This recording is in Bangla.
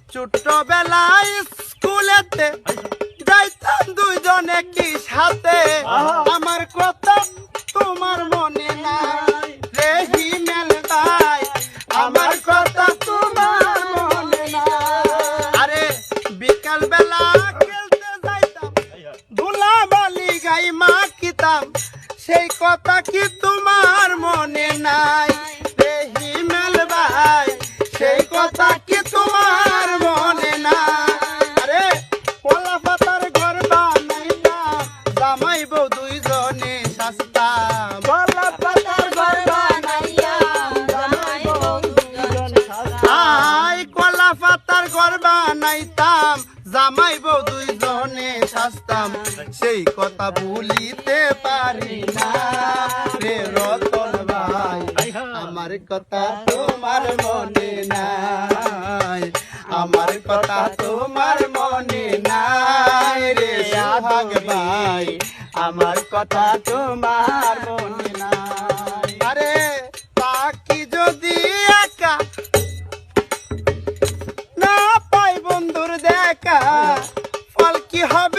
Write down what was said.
ছোট্টবেলায় স্কুলেতে যাইতাম দুইজনে কি সাথে আমার কথা তোমার মনে নাই রে হিমেল ভাই আমার কথা তোমার মনে নাই আরে বিকাল বেলা খেলতে যাইতাম ধুলা বালি গাই মাখিতাম সেই কথা কি তোমার মনে নাই রে হিমেল ভাই সেই কথা কি তোমার মনে নাই আরে কলা পাতার ঘর বানাইতাম জামাই বউ দুইজনে সাজতাম কলা পাতার ঘর বানাইতাম জামাই বউ দুইজনে সাজতাম কলা পাতার ঘর বানাইতাম জামাই বউ দুইজনে সাজতাম সেই কথা ভুলিতে পারি না রে রতন ভাই আমার কথা তোমার মনে নাই আমার কথা তোমার মনে নাই রে সোহাগ ভাই আমার কথা তোমার মনে নাই আরে পাখি যদি একা না পাই বন্ধুর দেখা ফল কি হবে